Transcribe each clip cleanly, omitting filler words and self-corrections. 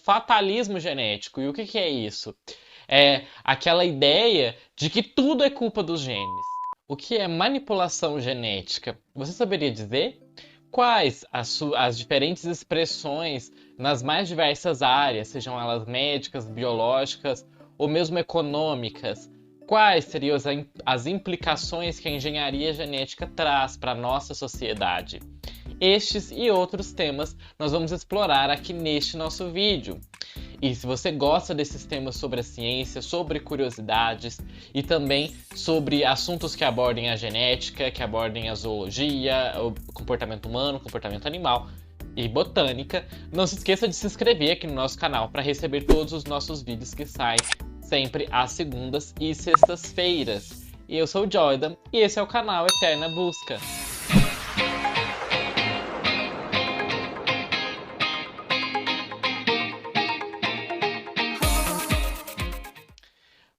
fatalismo genético. E o que é isso? É aquela ideia de que tudo é culpa dos genes. O que é manipulação genética? Você saberia dizer? Quais as diferentes expressões nas mais diversas áreas, sejam elas médicas, biológicas ou mesmo econômicas? Quais seriam as implicações que a engenharia genética traz para a nossa sociedade? Estes e outros temas nós vamos explorar aqui neste nosso vídeo. E se você gosta desses temas sobre a ciência, sobre curiosidades e também sobre assuntos que abordem a genética, que abordem a zoologia, o comportamento humano, comportamento animal e botânica, não se esqueça de se inscrever aqui no nosso canal para receber todos os nossos vídeos que saem sempre às segundas e sextas-feiras. E eu sou o Jordan e esse é o canal Eterna Busca.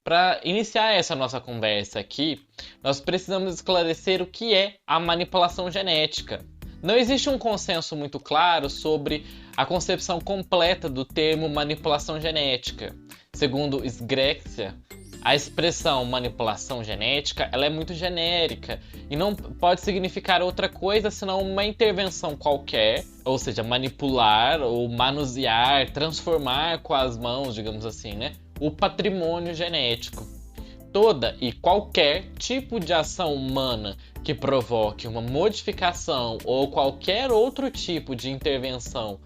Para iniciar essa nossa conversa aqui, nós precisamos esclarecer o que é a manipulação genética. Não existe um consenso muito claro sobre a concepção completa do termo manipulação genética. Segundo Sgrexia, a expressão manipulação genética ela é muito genérica e não pode significar outra coisa senão uma intervenção qualquer, ou seja, manipular ou manusear, transformar com as mãos, digamos assim, né? O patrimônio genético. Toda e qualquer tipo de ação humana que provoque uma modificação ou qualquer outro tipo de intervenção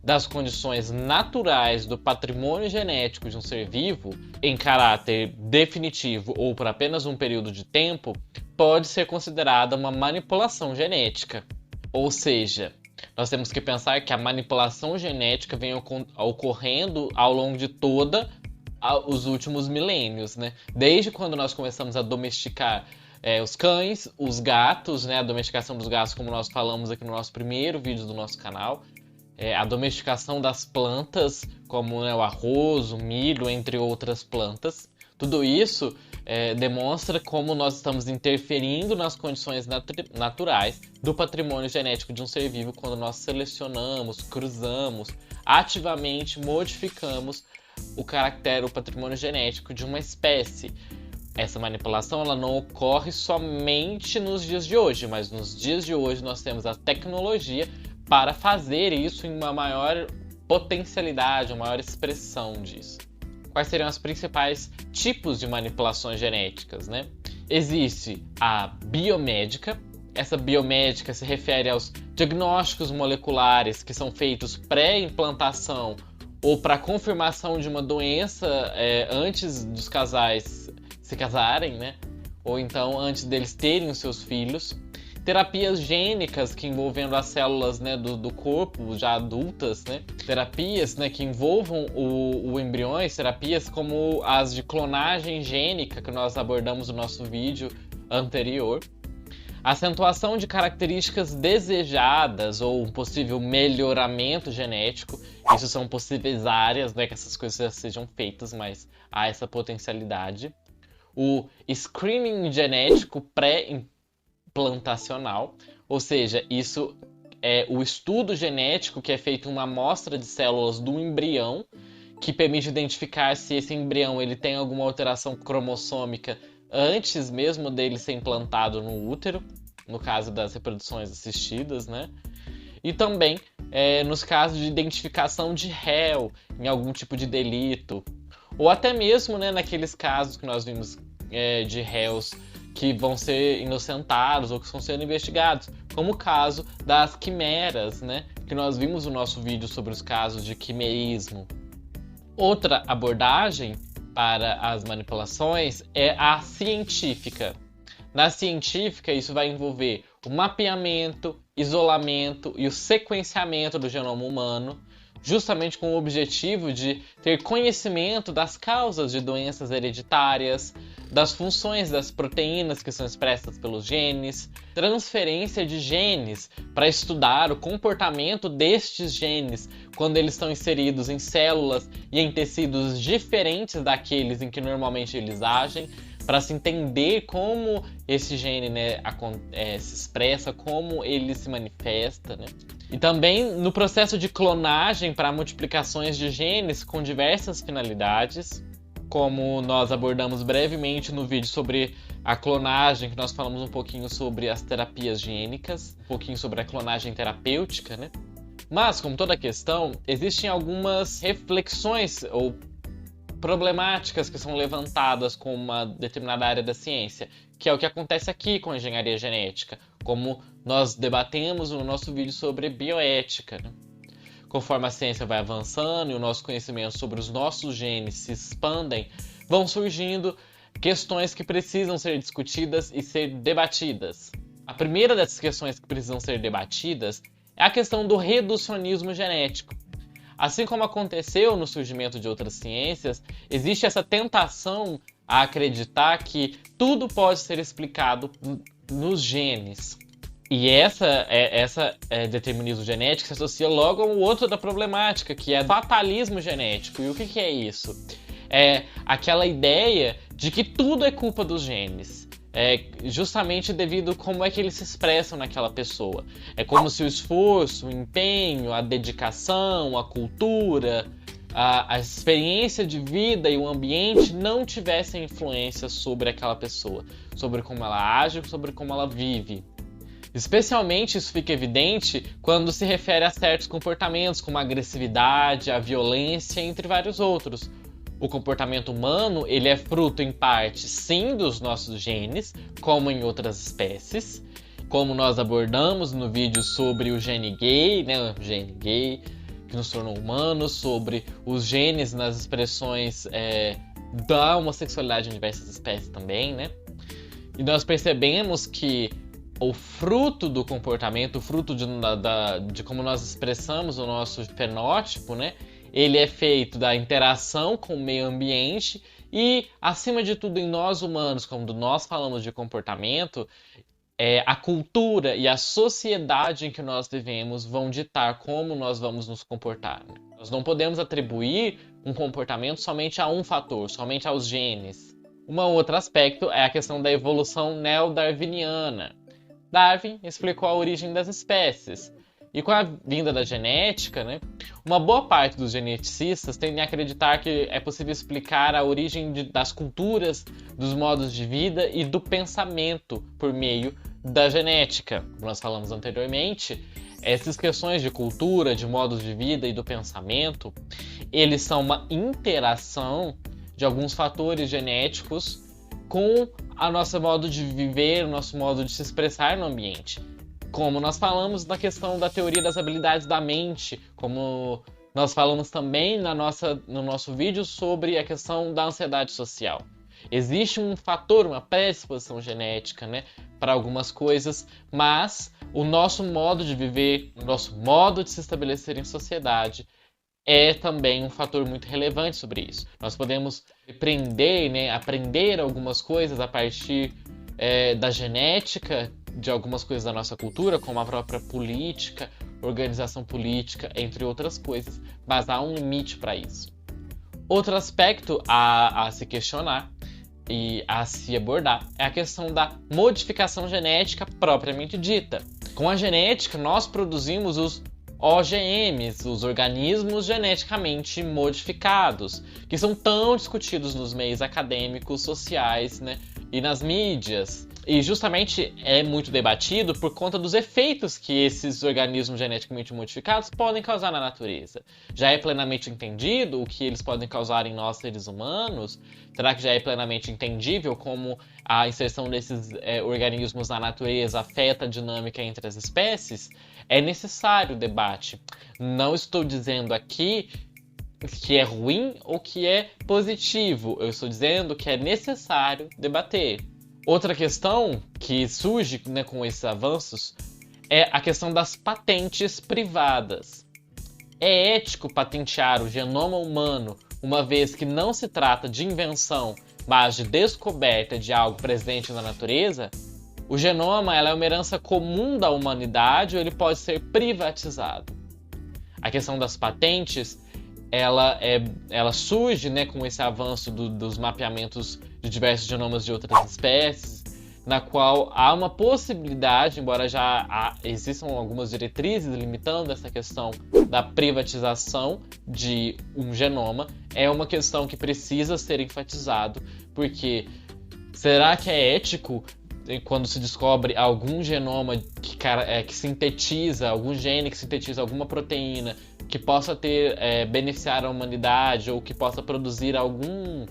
das condições naturais do patrimônio genético de um ser vivo, em caráter definitivo ou por apenas um período de tempo, pode ser considerada uma manipulação genética. Ou seja, nós temos que pensar que a manipulação genética vem ocorrendo ao longo de os últimos milênios, né? Desde quando nós começamos a domesticar os cães, os gatos, né? A domesticação dos gatos, como nós falamos aqui no nosso primeiro vídeo do nosso canal, a domesticação das plantas, como o arroz, o milho, entre outras plantas. Tudo isso demonstra como nós estamos interferindo nas condições naturais do patrimônio genético de um ser vivo quando nós selecionamos, cruzamos, ativamente modificamos o caractere, o patrimônio genético de uma espécie. Essa manipulação ela não ocorre somente nos dias de hoje, mas nos dias de hoje nós temos a tecnologia para fazer isso em uma maior potencialidade, uma maior expressão disso. Quais seriam os principais tipos de manipulações genéticas, né? Existe a biomédica. Essa biomédica se refere aos diagnósticos moleculares que são feitos pré-implantação ou para confirmação de uma doença antes dos casais se casarem, né? Ou então antes deles terem os seus filhos. Terapias gênicas que envolvendo as células, né, do corpo já adultas, né? Terapias, né, que envolvam o embriões, terapias como as de clonagem gênica que nós abordamos no nosso vídeo anterior. Acentuação de características desejadas ou um possível melhoramento genético. Isso são possíveis áreas, né, que essas coisas sejam feitas, mas há essa potencialidade. O screening genético pré-implantacional, ou seja, isso é o estudo genético que é feito em uma amostra de células do embrião, que permite identificar se esse embrião ele tem alguma alteração cromossômica antes mesmo dele ser implantado no útero, no caso das reproduções assistidas, né? E também nos casos de identificação de réu em algum tipo de delito, ou até mesmo, né, naqueles casos que nós vimos de réus que vão ser inocentados ou que estão sendo investigados, como o caso das quimeras, né, que nós vimos no nosso vídeo sobre os casos de quimerismo. Outra abordagem para as manipulações é a científica. Na científica, isso vai envolver o mapeamento, isolamento e o sequenciamento do genoma humano, justamente com o objetivo de ter conhecimento das causas de doenças hereditárias, das funções das proteínas que são expressas pelos genes, transferência de genes para estudar o comportamento destes genes quando eles estão inseridos em células e em tecidos diferentes daqueles em que normalmente eles agem, para se entender como esse gene, né, se expressa, como ele se manifesta, né? E também no processo de clonagem para multiplicações de genes com diversas finalidades, como nós abordamos brevemente no vídeo sobre a clonagem, que nós falamos um pouquinho sobre as terapias gênicas, um pouquinho sobre a clonagem terapêutica, né? Mas, como toda questão, existem algumas reflexões ou problemáticas que são levantadas com uma determinada área da ciência, que é o que acontece aqui com a engenharia genética, como nós debatemos no nosso vídeo sobre bioética, né? Conforme a ciência vai avançando e o nosso conhecimento sobre os nossos genes se expandem, vão surgindo questões que precisam ser discutidas e ser debatidas. A primeira dessas questões que precisam ser debatidas é a questão do reducionismo genético. Assim como aconteceu no surgimento de outras ciências, existe essa tentação a acreditar que tudo pode ser explicado nos genes. E essa determinismo genético se associa logo ao outro da problemática, que é fatalismo genético. E o que é isso? É aquela ideia de que tudo é culpa dos genes. Justamente devido a como é que eles se expressam naquela pessoa. É como se o esforço, o empenho, a dedicação, a cultura, a experiência de vida e o ambiente não tivessem influência sobre aquela pessoa, sobre como ela age, sobre como ela vive. Especialmente isso fica evidente quando se refere a certos comportamentos, como a agressividade, a violência, entre vários outros. O comportamento humano, ele é fruto em parte, sim, dos nossos genes, como em outras espécies, como nós abordamos no vídeo sobre o gene gay, né, o gene gay que nos tornou humanos, sobre os genes nas expressões da homossexualidade em diversas espécies também, né? E nós percebemos que o fruto do comportamento, o fruto de como nós expressamos o nosso fenótipo, né? Ele é feito da interação com o meio ambiente e, acima de tudo, em nós humanos, quando nós falamos de comportamento, a cultura e a sociedade em que nós vivemos vão ditar como nós vamos nos comportar. Nós não podemos atribuir um comportamento somente a um fator, somente aos genes. Um outro aspecto é a questão da evolução neodarwiniana. Darwin explicou a origem das espécies. E com a vinda da genética, né, uma boa parte dos geneticistas tendem a acreditar que é possível explicar a origem das culturas, dos modos de vida e do pensamento por meio da genética. Como nós falamos anteriormente, essas questões de cultura, de modos de vida e do pensamento, eles são uma interação de alguns fatores genéticos com o nosso modo de viver, o nosso modo de se expressar no ambiente. Como nós falamos na questão da teoria das habilidades da mente, como nós falamos também no nosso vídeo sobre a questão da ansiedade social. Existe um fator, uma predisposição genética, né, para algumas coisas, mas o nosso modo de viver, o nosso modo de se estabelecer em sociedade é também um fator muito relevante sobre isso. Nós podemos aprender algumas coisas a partir da genética, de algumas coisas da nossa cultura, como a própria política, organização política, entre outras coisas, mas há um limite para isso. Outro aspecto a se questionar e a se abordar é a questão da modificação genética propriamente dita. Com a genética, nós produzimos os OGMs, os organismos geneticamente modificados, que são tão discutidos nos meios acadêmicos, sociais, né, e nas mídias. E justamente é muito debatido por conta dos efeitos que esses organismos geneticamente modificados podem causar na natureza. Já é plenamente entendido o que eles podem causar em nós seres humanos? Será que já é plenamente entendível como a inserção desses organismos na natureza afeta a dinâmica entre as espécies? É necessário o debate. Não estou dizendo aqui que é ruim ou que é positivo. Eu estou dizendo que é necessário debater. Outra questão que surge, né, com esses avanços é a questão das patentes privadas. É ético patentear o genoma humano, uma vez que não se trata de invenção, mas de descoberta de algo presente na natureza? O genoma é uma herança comum da humanidade ou ele pode ser privatizado? A questão das patentes ela surge, né, com esse avanço dos mapeamentos de diversos genomas de outras espécies, na qual há uma possibilidade, embora já existam algumas diretrizes limitando essa questão da privatização de um genoma, é uma questão que precisa ser enfatizado, porque será que é ético quando se descobre algum genoma que sintetiza, algum gene que sintetiza alguma proteína que possa beneficiar a humanidade ou que possa produzir alguma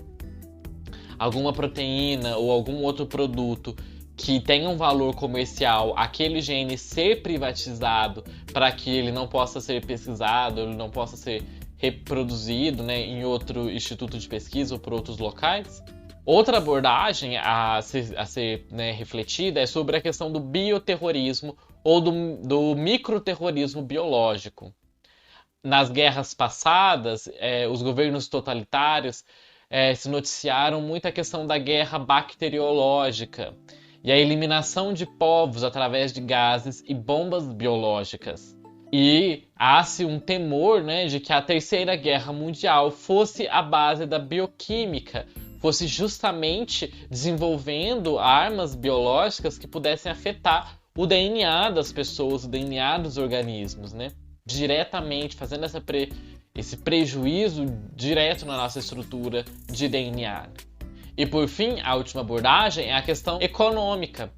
proteína ou algum outro produto que tenha um valor comercial, aquele gene ser privatizado para que ele não possa ser pesquisado, ele não possa ser reproduzido, né, em outro instituto de pesquisa ou por outros locais? Outra abordagem a ser, né, refletida é sobre a questão do bioterrorismo ou do microterrorismo biológico. Nas guerras passadas, os governos totalitários se noticiaram muito a questão da guerra bacteriológica e a eliminação de povos através de gases e bombas biológicas. E há-se um temor, né, de que a Terceira Guerra Mundial fosse a base da bioquímica, fosse justamente desenvolvendo armas biológicas que pudessem afetar o DNA das pessoas, o DNA dos organismos, né? Diretamente, fazendo esse prejuízo direto na nossa estrutura de DNA. E por fim, a última abordagem é a questão econômica.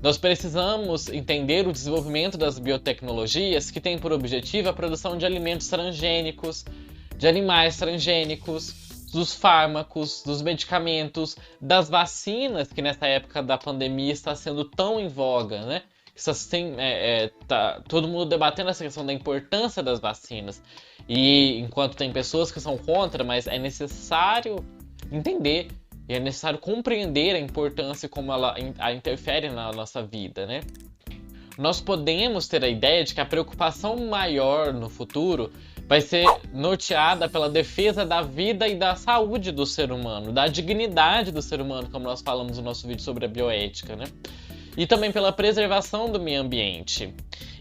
Nós precisamos entender o desenvolvimento das biotecnologias que tem por objetivo a produção de alimentos transgênicos, de animais transgênicos, dos fármacos, dos medicamentos, das vacinas, que nessa época da pandemia está sendo tão em voga, né? Tá todo mundo debatendo essa questão da importância das vacinas. E enquanto tem pessoas que são contra, mas é necessário entender e é necessário compreender a importância e como ela interfere na nossa vida, né? Nós podemos ter a ideia de que a preocupação maior no futuro vai ser norteada pela defesa da vida e da saúde do ser humano, da dignidade do ser humano, como nós falamos no nosso vídeo sobre a bioética, né? E também pela preservação do meio ambiente.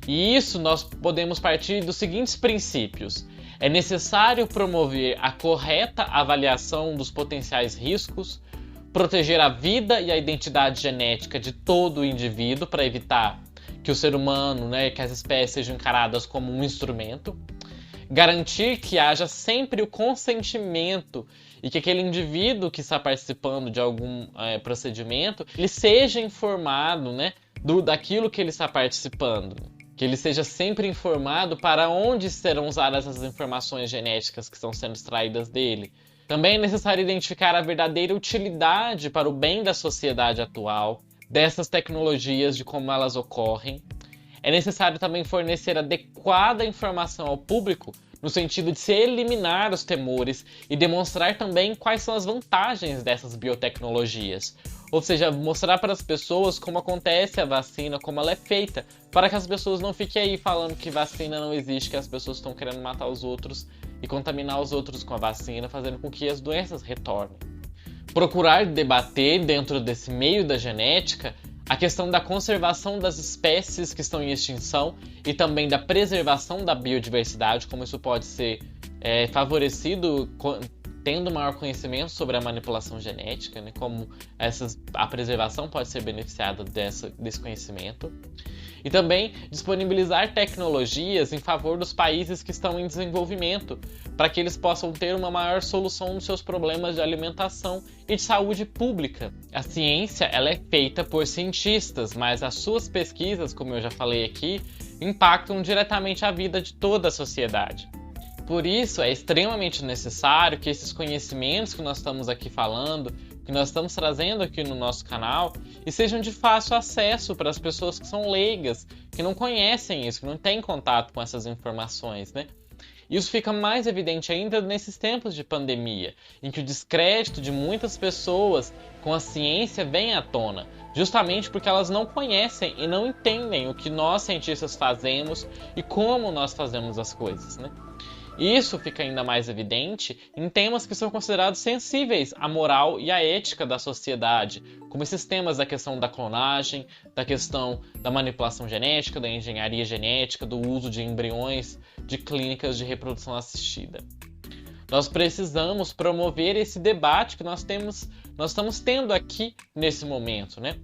E isso nós podemos partir dos seguintes princípios. É necessário promover a correta avaliação dos potenciais riscos, proteger a vida e a identidade genética de todo o indivíduo para evitar que o ser humano, né, que as espécies sejam encaradas como um instrumento, garantir que haja sempre o consentimento e que aquele indivíduo que está participando de algum procedimento, ele seja informado, né, daquilo que ele está participando. Que ele seja sempre informado para onde serão usadas essas informações genéticas que estão sendo extraídas dele. Também é necessário identificar a verdadeira utilidade para o bem da sociedade atual dessas tecnologias, de como elas ocorrem. É necessário também fornecer adequada informação ao público no sentido de se eliminar os temores e demonstrar também quais são as vantagens dessas biotecnologias. Ou seja, mostrar para as pessoas como acontece a vacina, como ela é feita, para que as pessoas não fiquem aí falando que vacina não existe, que as pessoas estão querendo matar os outros e contaminar os outros com a vacina, fazendo com que as doenças retornem. Procurar debater dentro desse meio da genética a questão da conservação das espécies que estão em extinção e também da preservação da biodiversidade, como isso pode ser favorecido tendo maior conhecimento sobre a manipulação genética, né? Como a preservação pode ser beneficiada desse conhecimento. E também disponibilizar tecnologias em favor dos países que estão em desenvolvimento, para que eles possam ter uma maior solução dos seus problemas de alimentação e de saúde pública. A ciência ela é feita por cientistas, mas as suas pesquisas, como eu já falei aqui, impactam diretamente a vida de toda a sociedade. Por isso, é extremamente necessário que esses conhecimentos que nós estamos aqui falando, que nós estamos trazendo aqui no nosso canal, e sejam de fácil acesso para as pessoas que são leigas, que não conhecem isso, que não têm contato com essas informações, né? Isso fica mais evidente ainda nesses tempos de pandemia, em que o descrédito de muitas pessoas com a ciência vem à tona, justamente porque elas não conhecem e não entendem o que nós cientistas fazemos e como nós fazemos as coisas, né? Isso fica ainda mais evidente em temas que são considerados sensíveis à moral e à ética da sociedade, como esses temas da questão da clonagem, da questão da manipulação genética, da engenharia genética, do uso de embriões de clínicas de reprodução assistida. Nós precisamos promover esse debate que nós estamos tendo aqui nesse momento, né?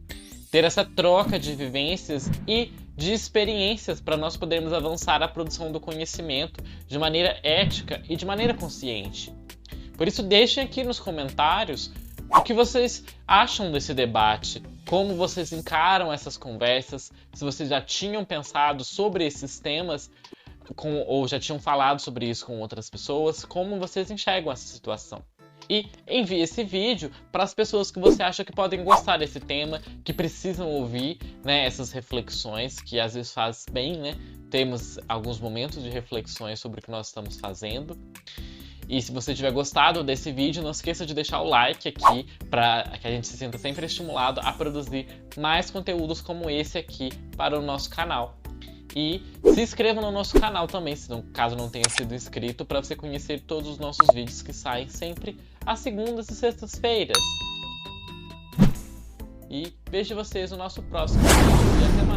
Ter essa troca de vivências e de experiências para nós podermos avançar a produção do conhecimento de maneira ética e de maneira consciente. Por isso, deixem aqui nos comentários o que vocês acham desse debate, como vocês encaram essas conversas, se vocês já tinham pensado sobre esses temas ou já tinham falado sobre isso com outras pessoas, como vocês enxergam essa situação. E envie esse vídeo para as pessoas que você acha que podem gostar desse tema, que precisam ouvir, né, essas reflexões, que às vezes faz bem, né? Temos alguns momentos de reflexões sobre o que nós estamos fazendo. E se você tiver gostado desse vídeo, não esqueça de deixar o like aqui, para que a gente se sinta sempre estimulado a produzir mais conteúdos como esse aqui para o nosso canal. E se inscreva no nosso canal também, caso não tenha sido inscrito, para você conhecer todos os nossos vídeos que saem sempre às segundas e sextas-feiras. E vejo vocês no nosso próximo vídeo.